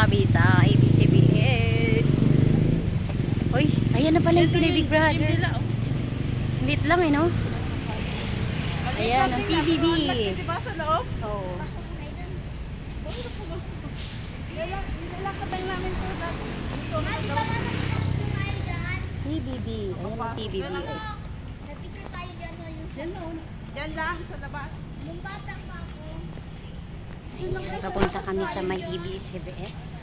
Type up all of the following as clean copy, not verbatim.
kami sa ABS-CBN. Uy, ayan na pala yung Pinoy Big Brother. Lit lang no? Ayan, ang PBB. Oo. PBB. Ayan ang PBB. Diyan lang, sa labas. Ayan, papunta kami sa may ABS-CBN.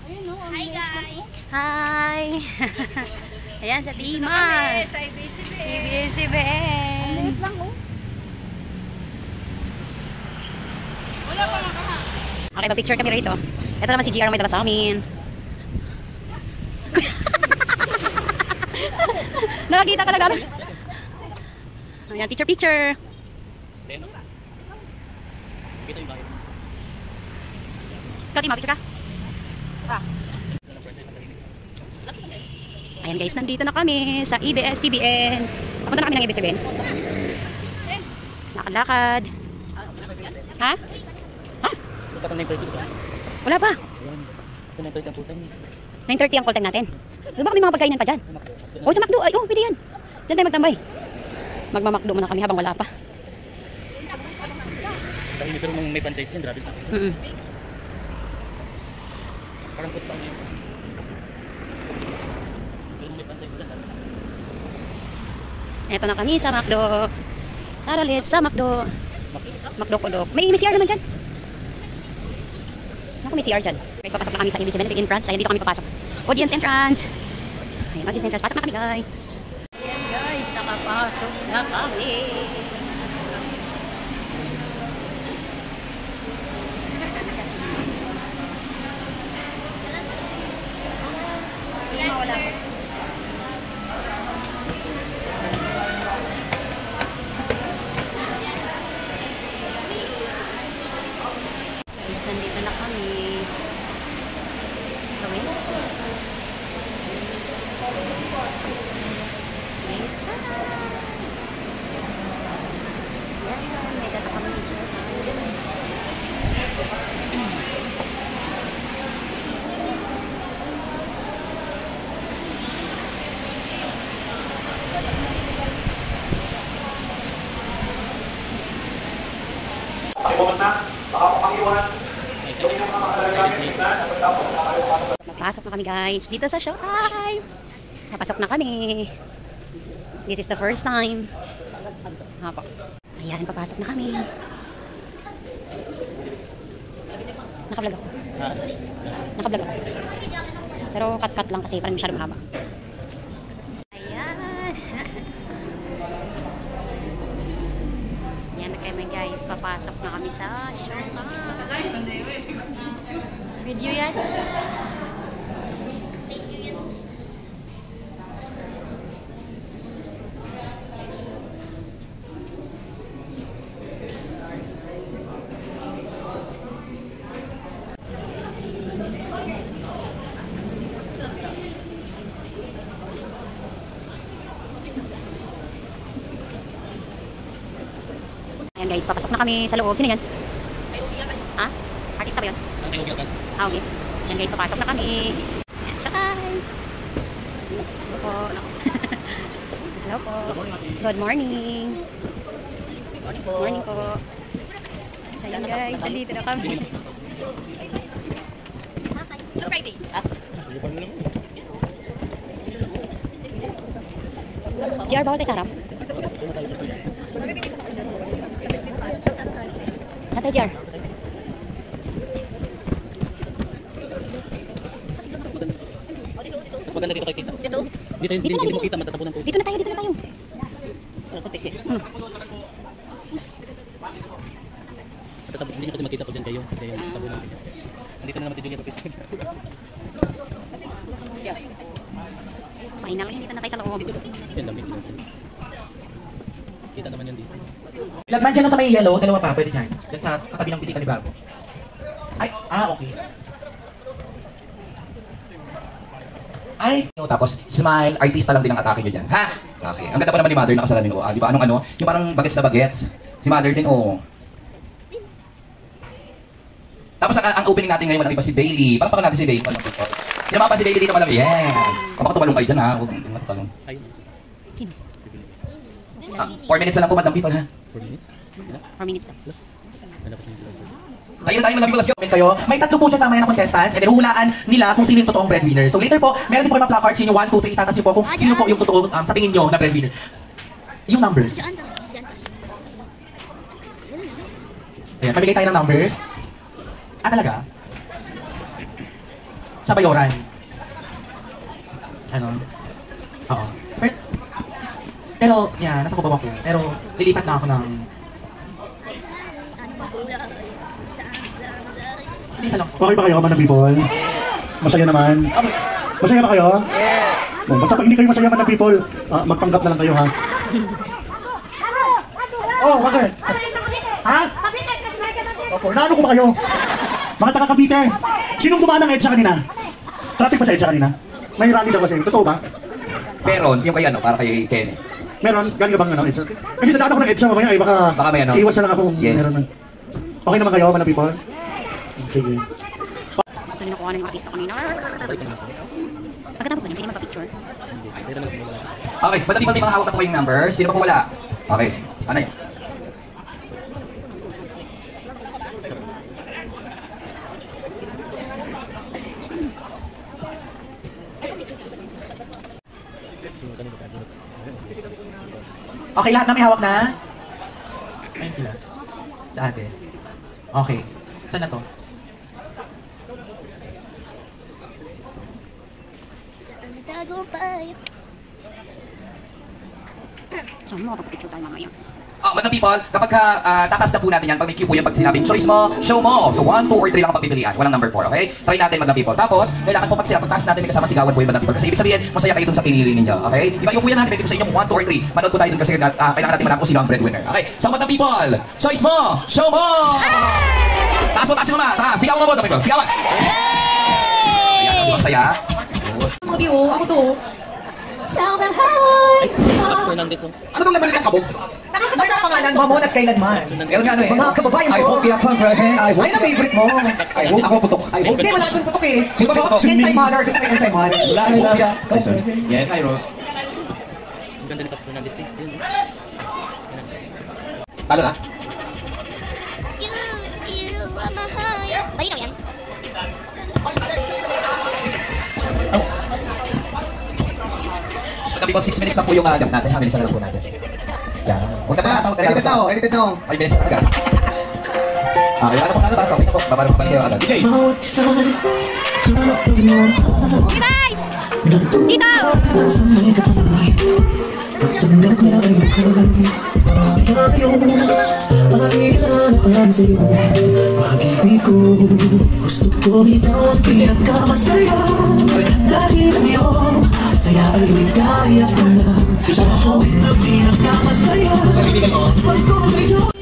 Hi guys! Hi! Ayan sa Timas! Sa ABS-CBN. ABS-CBN! Liit lang oh. Wala pa nga kaha. Okay, pa-picture kami rito. Ito naman si GR may dala sa amin. Nakakita ka na gano'n. Ayan, picture. Kati, picture ka? Ayan guys, nandito na kami sa ABS-CBN. Papunta na kami ng ABS-CBN. Nakalakad. Ha? Ha? Wala pa. 9:30 ang call time natin. Di ba kami mga pagkainan pa dyan? O sa McDo, ay pwede yan. Diyan tayo magtambay. Magmamakdo muna kami habang wala pa. Pero nung may franchise yan, grabe. Parang gusto ko yun. Pero nung may franchise yan, Eto na kami sa McDo. Tara, let's sa McDo. McDo Kodok. May CR naman dyan. Naku, may CR dyan. Guys, papasok na kami sa ABS-CBN. Ito yung entrance. Ayan, dito kami papasok. Audience entrance. Ayan, audience entrance. Pasok na kami, guys. Ayan, guys. Nakapasok na kami. Guys, nandito na kami. Gawin. Yan, may data kami dito. Pakibuhat na, baka pakiwan. Napasok na kami guys dito sa Showtime. Napasok na kami. This is the first time. Ayan, papasok na kami. Nakablog ako. Nakablog ako. Pero cut-cut lang kasi parang masyadong mahaba. Ayan. Ayan na kami guys. Papasok na kami sa Showtime. Video yan? Ayan guys, papasok na kami sa loob. Sino yan? Ha? Artista ba yun? Ah, okay. Ayan guys, papasok na kami. Ayan, shakay! Hello po. Hello po. Good morning. Morning po. So ayan guys, nandito na kami. Friday. GR, bawal tayo sa harap. Saan tayo, GR? mas maganda dito kay kita. Dito? Hindi mo kita matatapunan po. Dito na tayo, dito na tayo. Hindi kasi makita ko dyan kayo kasi tapunan ko. Nandito na naman si Julia sa Facebook. Mahina lang, dito na tayo sa loob. Yan lang, kita naman yan dito. Lagman dyan sa may yellow, dalawa pa, pwede dyan. Dyan sa katabi ng bisita ni Bago. Ay, okay. Ay! Tapos, smile, artista lang din ang atake nyo dyan. Ha? Okay. Ang ganda pa naman ni Mother, nakasalamin ko. Di ba? Anong ano? Yung parang bagets na bagets. Si Mother din, oh. Tapos ang opening natin ngayon, malaki pa si Bailey. Palakpakan natin si Bailey. Sino pa si Bailey dito, malaki? Yeah! Kapag tumalong kayo dyan ha, huwag matutalong. Ayun. Sino? 4 minutes na lang po, Madam People ha. 4 minutes? 4 minutes daw. Wala pa siya sila. Tayo na tayo, Madam People, let's go! Comment kayo. May tatlo po dyan mamaya na contestants and then huhulaan nila kung sino yung totoong breadwinner. So later po, meron din po kayo mga placards sino 1, 2, 3, itatas niyo po kung sino po yung totoo sa tingin nyo na breadwinner. Yung numbers. Ayan, pamigay tayo ng numbers. Ah, talaga? Sa Bayoran. Ano? Oo. Pero, yan, nasa Cubao ako. Pero, lilipat na ako ng... Isa lang. Okay ba kayo, Madam People? Masaya naman? Masaya ba kayo? Oh, basta pag hindi kayo masaya, Madam People, magpanggap na lang kayo, ha? Oh, bakit? Ha? Opo, naano ko ba kayo? Mga taga-Cavite. Sinong dumaan ng EDSA kanina? Traffic ba sa EDSA kanina? May rally daw kasi. Totoo ba? Meron, yung kay ano, para kay Kenny. Meron? Galing ka bang ano, EDSA? Kasi nadaan ako ng EDSA mamaya, eh, Baka may ano? iwas na lang ako kung Yes. meron na. Okay naman kayo, Madam People? Sige. Ito din nakuha na yung artista kanina. Balik ka naman sa Pagkatapos ba niya, pwede magpa-picture? Hindi. Meron lang wala. Okay, Madam People, may mga hawak na po kayong number. Sino pa po wala? Okay, ano yun? Yung kanina ka. Okay, lahat na may hawak na? Ayun sila. Sa ate. Okay. Saan na to? Saan mo makapag-picture tayo mamaya? Madam People, kapag tatas na po natin yan, pag may cue po yan, pag sinabing choice mo, show mo. So 1, 2, or 3 lang ang pagpipilian. Walang number 4, okay? Try natin, Madam People. Tapos, kailangan po pag taas natin, may kasama sigawan po yung Madam People. Kasi ibig sabihin, masaya kayo dun sa pinili ninyo, okay? Iba yung po yan natin, pwede po sa inyong 1, 2, or 3. Manood po tayo dun kasi kailangan natin malaman kung sino ang breadwinner. Okay? So Madam People, choice mo, show mo! Taas mo ma! Taas! Sigaw mo, Madam People! Sigawan! Ayan, masaya. Ako to. Ay, Max Fernandez. Oh. Ano tong laman ng kabog? Nakakabasa ang pangalan mo at kailanman. Meron nga ano eh. Mga kababayan I mo. hope you are I hope. Ay, na favorite mo. I hope ako putok. I hope. Hindi, wala doon putok eh. Sino ba putok? Inside mother. Gusto ko inside mother. I hope you are. Yes, hi Rose. Ang ganda ni Max Fernandez. Yun. Talo na? Malinaw yan. Madam People, 6 minutes na po yung gap natin. Ha, minutes na lang po natin. Yan. Huwag na pa natawag. Edited now, edited now. 5 minutes na talaga. Okay, ano po natin? Okay na po. Babalik kayo agad. Okay. Okay guys! Dito! Pag-ibig ko, gusto ko ikaw ang pinagkamasaya. Dahil ngayon, saya ay ligaya ko na. Ako ang pinagkamasaya. Mas ko ngayon.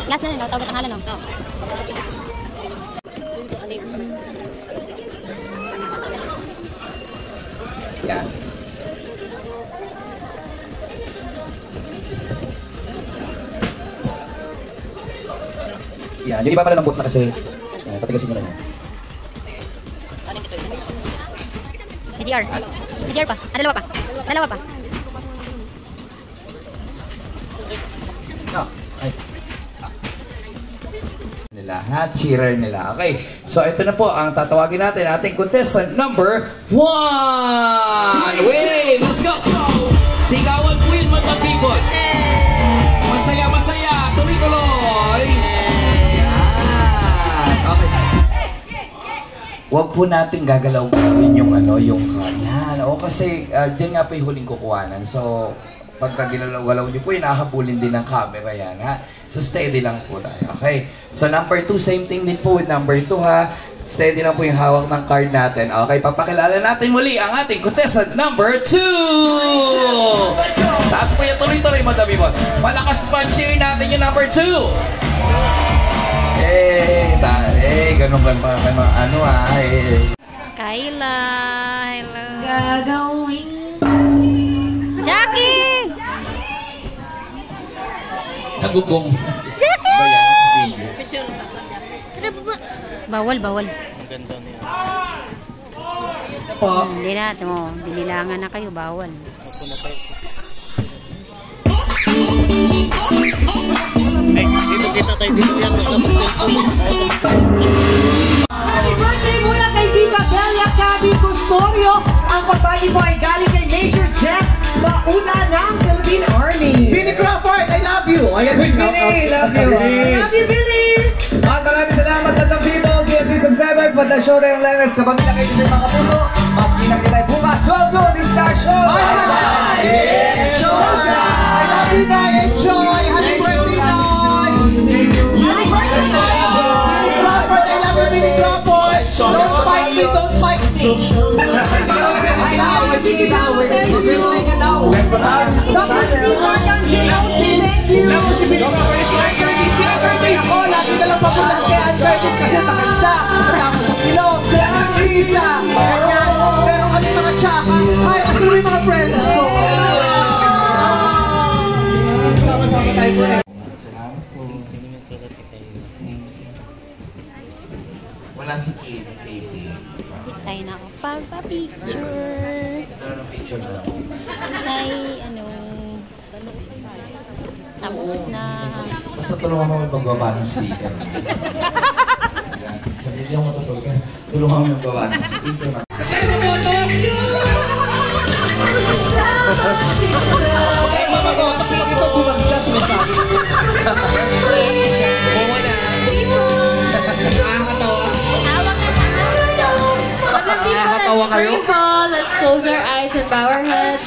Last na yun, no? Tawag at pangalan, no? Yan. Yan. Yung iba malalambot na kasi. Patigasin mo na yan. EGR. EGR pa. Ah, dalawa pa. Dalawa pa. No. Ay. Nila, ha? Cheerer nila. Okay. So, ito na po ang tatawagin natin. Ating contestant number 1! Wait! Let's go! Sigawan po yun, Madam People! Masaya, masaya! Tuloy-tuloy! Yan! Okay. Huwag po natin gagalaw-gawin yung ano, yung yan. O kasi, dyan nga po yung huling kukuhanan. So, Pagka ginalaw-galaw nyo po, inahabulin din ng camera yan, ha? So, steady lang po tayo, okay? So, number 2, same thing din po with number 2, ha? Steady lang po yung hawak ng card natin. Okay, papakilala natin muli ang ating contestant number 2! Taas po yung tuloy-tuloy, Madam Ibon. Malakas pa cheer natin yung number 2! Ganun pa mga ano, ha? Kayla, hello. Gagawin. Jackie! Nagugong. Jackie! Bawal. Ang ganda niya. Po. Hindi na, binilangan na kayo, bawal. Ay, dito kita tayo dito yan. Happy birthday muna kay Tita Belia Cabi Custodio. Ang pagbagi mo ay galing kay Major Jeff Mauna ng Philippine Army. Billy Crawford, I love you. Ayan, Billy, love you. Love you, Billy! Maraming salamat Madam people, DFC subscribers, Madlang Show na yung liners. Kapamilya kayo sa mga kapuso. Makikita kita bukas. 12 noon, this is our show. I love you, Nay. Enjoy. Happy birthday, Nay. Happy birthday, Billy Crawford, I love you, Billy Crawford. Don't fight me, don't fight me. Dr. Steve Morgan, JLC, thank you! Ako, lagi na lang papunta kay Ann Curtis kasi maganda. Matapos sa ilong, Miss Lisa, ganyan. Pero kami mga tsaka, ay, kasi may mga friends ko. Sama-sama tayo po eh. Salamat po. Tingin yung sulat ni Kayla. Wala si Kate. Tayo na ako pagpa-picture. Ano picture na ako? Kay, tapos na. Basta tulungan mo yung pagbaba ng speaker. Sabi niyo matutulog. Tulungan mo yung pagbaba ng speaker. Okay, mamabotok sa mga ito, gumagda, sinasabi ko sa Let's close our eyes and bow our heads.